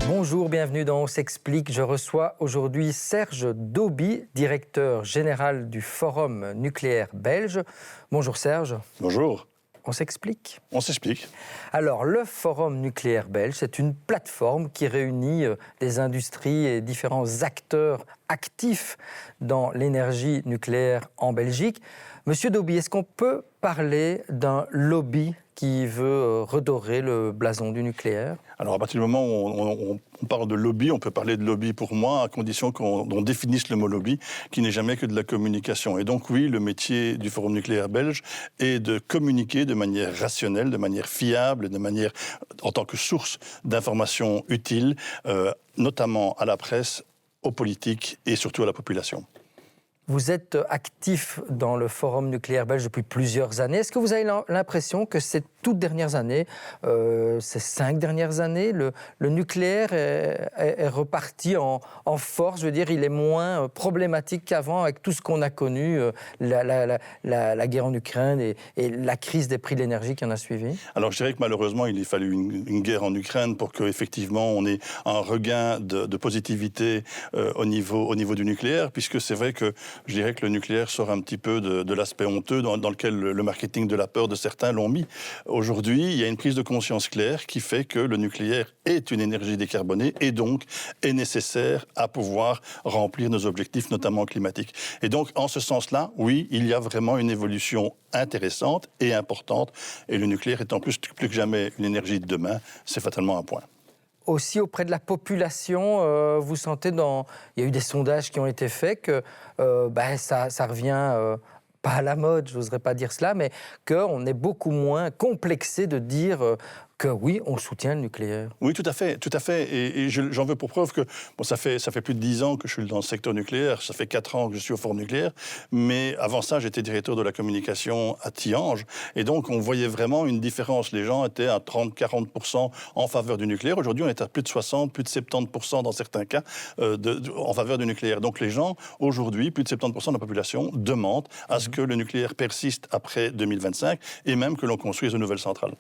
Bonjour, bienvenue dans On s'explique. Je reçois aujourd'hui Serge Dauby, directeur général du Forum nucléaire belge. Bonjour Serge. Bonjour. On s'explique ? On s'explique. Alors, le Forum nucléaire belge, c'est une plateforme qui réunit des industries et différents acteurs actifs dans l'énergie nucléaire en Belgique. Monsieur Dauby, est-ce qu'on peut parler d'un lobby qui veut redorer le blason du nucléaire ? Alors, à partir du moment où on parle de lobby, on peut parler de lobby pour moi, à condition qu'on définisse le mot lobby, qui n'est jamais que de la communication. Et donc, oui, le métier du Forum nucléaire belge est de communiquer de manière rationnelle, de manière fiable, en tant que source d'informations utiles, notamment à la presse, aux politiques et surtout à la population. Vous êtes actif dans le Forum nucléaire belge depuis plusieurs années. Est-ce que vous avez l'impression que ces toutes dernières années, ces 5 dernières années, le nucléaire est reparti en force ? Je veux dire, il est moins problématique qu'avant avec tout ce qu'on a connu, la guerre en Ukraine et la crise des prix de l'énergie qui en a suivi ? Alors, je dirais que malheureusement, il a fallu une guerre en Ukraine pour qu'effectivement, on ait un regain de positivité au niveau du nucléaire, puisque c'est vrai que je dirais que le nucléaire sort un petit peu de l'aspect honteux dans lequel le marketing de la peur de certains l'ont mis. Aujourd'hui, il y a une prise de conscience claire qui fait que le nucléaire est une énergie décarbonée et donc est nécessaire à pouvoir remplir nos objectifs, notamment climatiques. Et donc, en ce sens-là, oui, il y a vraiment une évolution intéressante et importante. Et le nucléaire étant plus que jamais une énergie de demain, c'est fatalement un point. Aussi auprès de la population, vous sentez il y a eu des sondages qui ont été faits que ça revient pas à la mode, je n'oserais pas dire cela, mais qu'on est beaucoup moins complexé de dire que oui, on soutient le nucléaire. Oui, tout à fait. Et j'en veux pour preuve que ça fait plus de 10 ans que je suis dans le secteur nucléaire, ça fait 4 ans que je suis au Forum nucléaire, mais avant ça, j'étais directeur de la communication à Tihange, et donc on voyait vraiment une différence. Les gens étaient à 30-40% en faveur du nucléaire. Aujourd'hui, on est à plus de 60, plus de 70% dans certains cas en faveur du nucléaire. Donc les gens, aujourd'hui, plus de 70% de la population demandent à ce que le nucléaire persiste après 2025 et même que l'on construise de nouvelles centrales.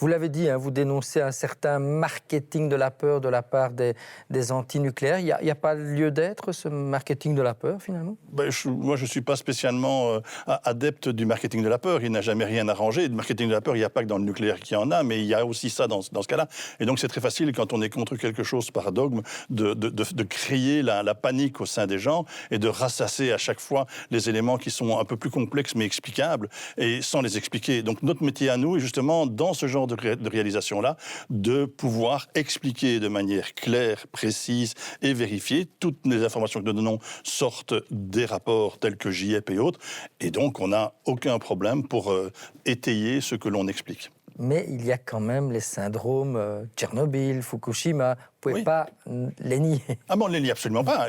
Vous l'avez dit, vous dénoncez un certain marketing de la peur de la part des anti-nucléaires. Il n'y a pas lieu d'être, ce marketing de la peur, finalement ? Moi, je ne suis pas spécialement adepte du marketing de la peur. Il n'a jamais rien arrangé. Le marketing de la peur, il n'y a pas que dans le nucléaire qu'il y en a, mais il y a aussi ça dans ce cas-là. Et donc, c'est très facile, quand on est contre quelque chose par dogme, de créer la panique au sein des gens et de rassasser à chaque fois les éléments qui sont un peu plus complexes, mais explicables, et sans les expliquer. Donc, notre métier à nous est justement, dans ce genre de réalisation-là, de pouvoir expliquer de manière claire, précise et vérifiée. Toutes les informations que nous donnons sortent des rapports tels que JEP et autres, et donc on n'a aucun problème pour étayer ce que l'on explique. Mais il y a quand même les syndromes Tchernobyl, Fukushima. Vous ne pouvez pas les nier. Ah bon, on ne les nie absolument pas.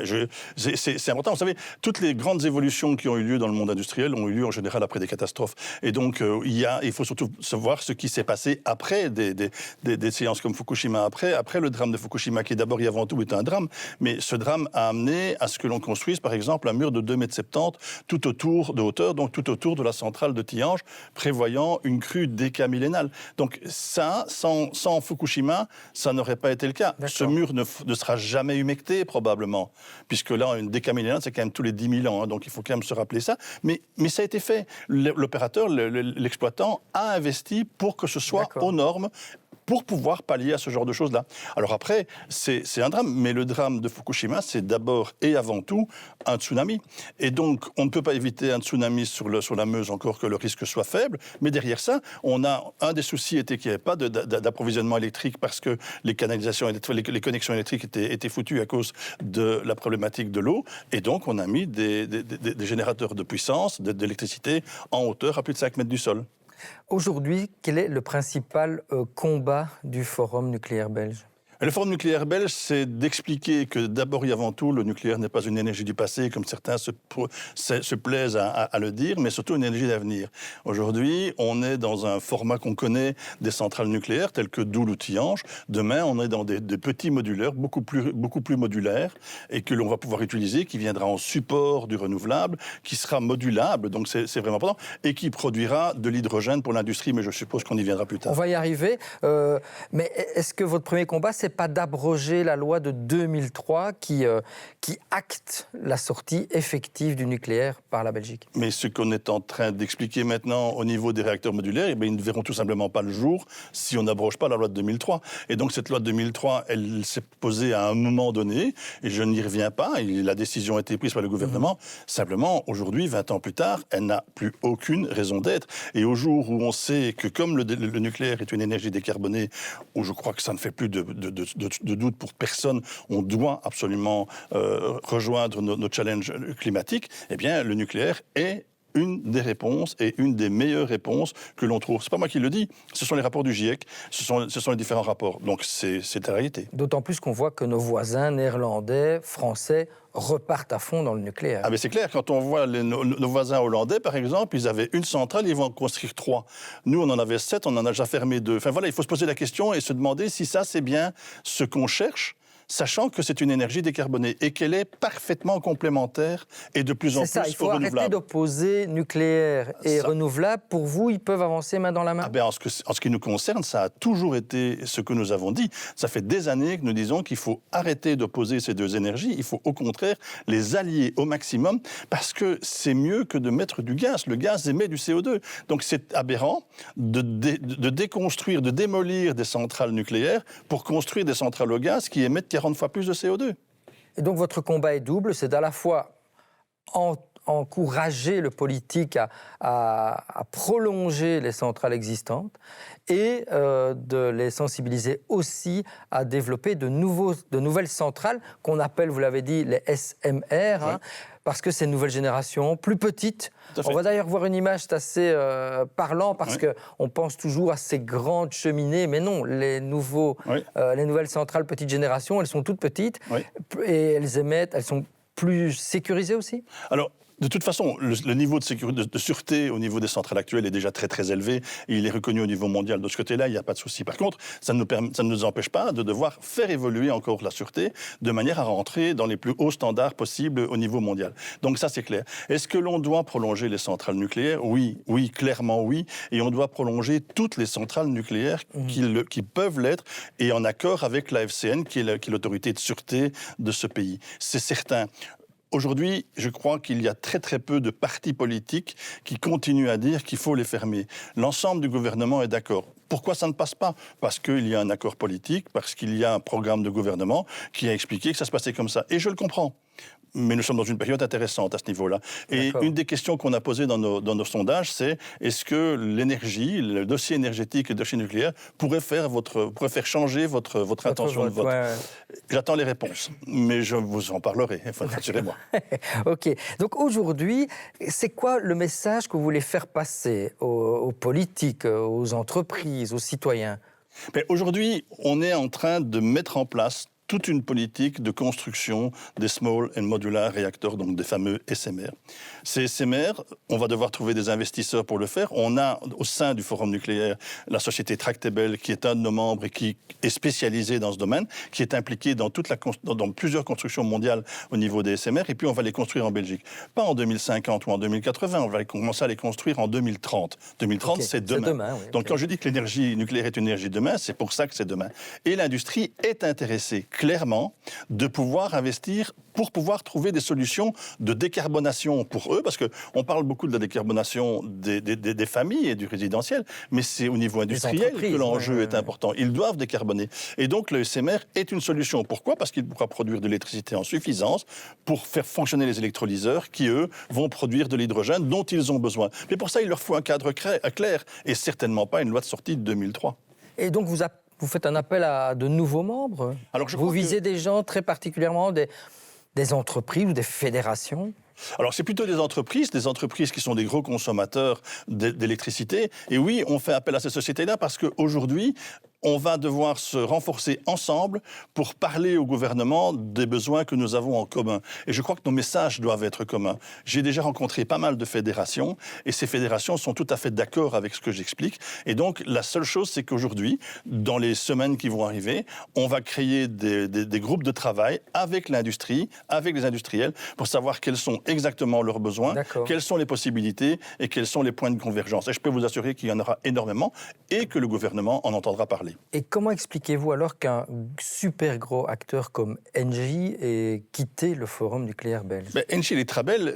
C'est important. Vous savez, toutes les grandes évolutions qui ont eu lieu dans le monde industriel ont eu lieu en général après des catastrophes. Et donc, il faut surtout savoir ce qui s'est passé après des séances comme Fukushima, après le drame de Fukushima, qui d'abord et avant tout est un drame. Mais ce drame a amené à ce que l'on construise, par exemple, un mur de 2,70 m tout autour de hauteur, donc tout autour de la centrale de Tihange, prévoyant une crue décamillénale. Donc ça, sans Fukushima, ça n'aurait pas été le cas. Ce mur ne sera jamais humecté, probablement, puisque là, une décamillénale, c'est quand même tous les 10 000 ans, donc il faut quand même se rappeler ça. Mais ça a été fait. L'opérateur, l'exploitant, a investi pour que ce soit aux normes, pour pouvoir pallier à ce genre de choses-là. Alors après, c'est un drame, mais le drame de Fukushima, c'est d'abord et avant tout un tsunami. Et donc, on ne peut pas éviter un tsunami sur la Meuse, encore que le risque soit faible, mais derrière ça, un des soucis était qu'il n'y avait pas d'approvisionnement électrique parce que les connexions électriques étaient foutues à cause de la problématique de l'eau, et donc on a mis des générateurs de puissance, d'électricité, en hauteur à plus de 5 mètres du sol. Aujourd'hui, quel est le principal combat du Forum nucléaire belge ? Le Forum nucléaire belge, c'est d'expliquer que d'abord et avant tout, le nucléaire n'est pas une énergie du passé, comme certains se plaisent à le dire, mais surtout une énergie d'avenir. Aujourd'hui, on est dans un format qu'on connaît des centrales nucléaires, telles que Doel ou Tihange. Demain, on est dans des petits modulaires, beaucoup plus modulaires, et que l'on va pouvoir utiliser, qui viendra en support du renouvelable, qui sera modulable, donc c'est vraiment important, et qui produira de l'hydrogène pour l'industrie, mais je suppose qu'on y viendra plus tard. On va y arriver, mais est-ce que votre premier combat, c'est c'est pas d'abroger la loi de 2003 qui acte la sortie effective du nucléaire par la Belgique. Mais ce qu'on est en train d'expliquer maintenant au niveau des réacteurs modulaires, eh bien, ils ne verront tout simplement pas le jour si on n'abroge pas la loi de 2003. Et donc cette loi de 2003, elle s'est posée à un moment donné, et je n'y reviens pas, la décision a été prise par le gouvernement. Simplement, aujourd'hui, 20 ans plus tard, elle n'a plus aucune raison d'être. Et au jour où on sait que comme le nucléaire est une énergie décarbonée, où je crois que ça ne fait plus de doute pour personne, on doit absolument rejoindre nos challenges climatiques, eh bien, le nucléaire est une des réponses et une des meilleures réponses que l'on trouve. C'est pas moi qui le dis, ce sont les rapports du GIEC, ce sont les différents rapports. Donc c'est la réalité. D'autant plus qu'on voit que nos voisins néerlandais, français repartent à fond dans le nucléaire. Ah mais c'est clair, quand on voit nos voisins hollandais, par exemple, ils avaient une centrale, ils vont en construire 3. Nous, on en avait 7, on en a déjà fermé 2. Enfin voilà, il faut se poser la question et se demander si ça, c'est bien ce qu'on cherche, sachant que c'est une énergie décarbonée et qu'elle est parfaitement complémentaire et de plus en plus renouvelable. C'est ça, il faut arrêter d'opposer nucléaire et renouvelable. Pour vous, ils peuvent avancer main dans la main? En ce qui nous concerne, ça a toujours été ce que nous avons dit. Ça fait des années que nous disons qu'il faut arrêter d'opposer ces deux énergies. Il faut au contraire les allier au maximum parce que c'est mieux que de mettre du gaz. Le gaz émet du CO2. Donc c'est aberrant de déconstruire, de démolir des centrales nucléaires pour construire des centrales au gaz qui émettent 40 fois plus de CO2. Et donc votre combat est double, c'est à la fois encourager le politique à prolonger les centrales existantes et de les sensibiliser aussi à développer de nouvelles centrales qu'on appelle, vous l'avez dit, les SMR, oui. Parce que c'est une nouvelle génération, plus petite. On va d'ailleurs voir une image, c'est assez parlant, parce qu'on pense toujours à ces grandes cheminées, mais non, les nouvelles centrales petite génération, elles sont toutes petites, et elles sont plus sécurisées aussi? Alors, de toute façon, le niveau de sûreté au niveau des centrales actuelles est déjà très très élevé et il est reconnu au niveau mondial. De ce côté-là, il n'y a pas de souci. Par contre, ça ne nous empêche pas de devoir faire évoluer encore la sûreté de manière à rentrer dans les plus hauts standards possibles au niveau mondial. Donc ça, c'est clair. Est-ce que l'on doit prolonger les centrales nucléaires? Oui, clairement oui. Et on doit prolonger toutes les centrales nucléaires qui peuvent l'être et en accord avec la FCN, qui est l'autorité de sûreté de ce pays. C'est certain. Aujourd'hui, je crois qu'il y a très très peu de partis politiques qui continuent à dire qu'il faut les fermer. L'ensemble du gouvernement est d'accord. Pourquoi ça ne passe pas? Parce qu'il y a un accord politique, parce qu'il y a un programme de gouvernement qui a expliqué que ça se passait comme ça. Et je le comprends. Mais nous sommes dans une période intéressante à ce niveau-là. Et une des questions qu'on a posées dans nos sondages, c'est est-ce que l'énergie, le dossier énergétique et le dossier nucléaire pourrait faire changer votre intention de vote? J'attends les réponses, mais je vous en parlerai, rassurez-moi. Ok. Donc aujourd'hui, c'est quoi le message que vous voulez faire passer aux politiques, aux entreprises, aux citoyens? Mais aujourd'hui, on est en train de mettre en place toute une politique de construction des Small and Modular Reactors, donc des fameux SMR. Ces SMR, on va devoir trouver des investisseurs pour le faire. On a au sein du Forum nucléaire la société Tractable, qui est un de nos membres et qui est spécialisée dans ce domaine, qui est impliquée dans plusieurs constructions mondiales au niveau des SMR, et puis on va les construire en Belgique. Pas en 2050 ou en 2080, on va commencer à les construire en 2030. 2030, c'est demain. Donc quand je dis que l'énergie nucléaire est une énergie de demain, c'est pour ça que c'est demain. Et l'industrie est intéressée clairement de pouvoir investir pour pouvoir trouver des solutions de décarbonation pour eux, parce qu'on parle beaucoup de la décarbonation des familles et du résidentiel, mais c'est au niveau industriel que l'enjeu est important. Ils doivent décarboner. Et donc le SMR est une solution. Pourquoi? Parce qu'il pourra produire de l'électricité en suffisance pour faire fonctionner les électrolyseurs qui, eux, vont produire de l'hydrogène dont ils ont besoin. Mais pour ça, il leur faut un cadre clair et certainement pas une loi de sortie de 2003. Et donc vous faites un appel à de nouveaux membres? Alors, vous visez des gens très particulièrement, des entreprises ou des fédérations? Alors, c'est plutôt des entreprises qui sont des gros consommateurs d'électricité. Et oui, on fait appel à ces sociétés-là parce qu'aujourd'hui, on va devoir se renforcer ensemble pour parler au gouvernement des besoins que nous avons en commun. Et je crois que nos messages doivent être communs. J'ai déjà rencontré pas mal de fédérations et ces fédérations sont tout à fait d'accord avec ce que j'explique. Et donc, la seule chose, c'est qu'aujourd'hui, dans les semaines qui vont arriver, on va créer des groupes de travail avec l'industrie, avec les industriels, pour savoir quels sont exactement leurs besoins, quelles sont les possibilités et quels sont les points de convergence. Et je peux vous assurer qu'il y en aura énormément et que le gouvernement en entendra parler. parler. Et comment expliquez-vous alors qu'un super gros acteur comme Engie ait quitté le Forum nucléaire belge? Engie Electrabel,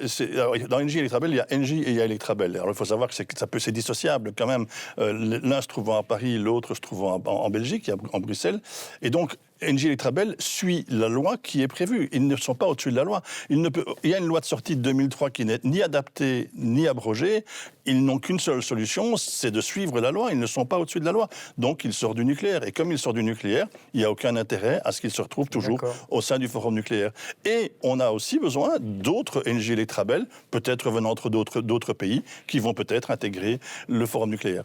dans Engie Electrabel, il y a Engie et il y a Electrabel. Alors il faut savoir que c'est dissociable quand même. L'un se trouvant à Paris, l'autre se trouvant en Belgique, en Bruxelles. Et donc, Engie Electrabel suit la loi qui est prévue. Ils ne sont pas au-dessus de la loi. Il y a une loi de sortie de 2003 qui n'est ni adaptée ni abrogée. Ils n'ont qu'une seule solution, c'est de suivre la loi. Ils ne sont pas au-dessus de la loi. Donc, ils sortent du nucléaire. Et comme ils sortent du nucléaire, il n'y a aucun intérêt à ce qu'ils se retrouvent toujours au sein du forum nucléaire. Et on a aussi besoin d'autres Engie Electrabel, peut-être venant d'autres pays, qui vont peut-être intégrer le forum nucléaire.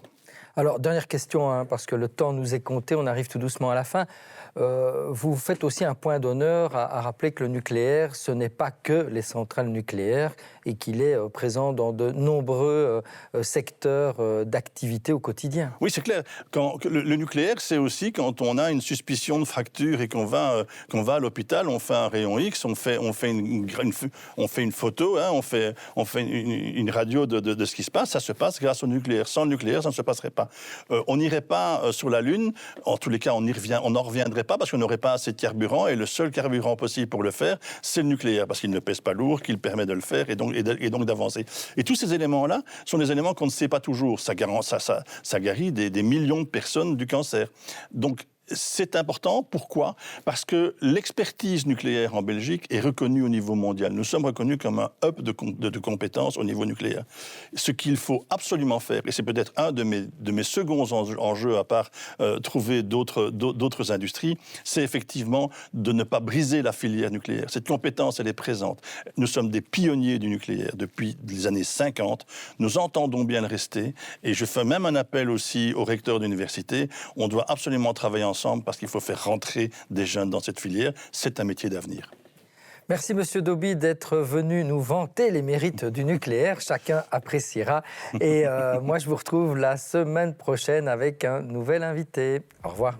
Alors, dernière question, parce que le temps nous est compté, on arrive tout doucement à la fin. Vous faites aussi un point d'honneur à rappeler que le nucléaire, ce n'est pas que les centrales nucléaires et qu'il est présent dans de nombreux secteurs d'activité au quotidien. Oui, c'est clair. Le nucléaire, c'est aussi quand on a une suspicion de fracture et qu'on va à l'hôpital, on fait un rayon X, on fait une photo, hein, on fait une radio de ce qui se passe. Ça se passe grâce au nucléaire. Sans le nucléaire, ça ne se passerait pas. On n'irait pas sur la Lune. En tous les cas, on n'en reviendrait pas parce qu'on n'aurait pas assez de carburant et le seul carburant possible pour le faire, c'est le nucléaire parce qu'il ne pèse pas lourd, qu'il permet de le faire et donc d'avancer. Et tous ces éléments-là sont des éléments qu'on ne sait pas toujours. Ça guérit des millions de personnes du cancer. Donc, c'est important. Pourquoi ? Parce que l'expertise nucléaire en Belgique est reconnue au niveau mondial. Nous sommes reconnus comme un hub de compétences au niveau nucléaire. Ce qu'il faut absolument faire, et c'est peut-être un de mes seconds enjeux à part trouver d'autres industries, c'est effectivement de ne pas briser la filière nucléaire. Cette compétence, elle est présente. Nous sommes des pionniers du nucléaire depuis les années 50. Nous entendons bien le rester. Et je fais même un appel aussi aux recteurs d'université. On doit absolument travailler ensemble parce qu'il faut faire rentrer des jeunes dans cette filière. C'est un métier d'avenir. Merci Monsieur Dauby d'être venu nous vanter les mérites du nucléaire. Chacun appréciera. Et moi, je vous retrouve la semaine prochaine avec un nouvel invité. Au revoir.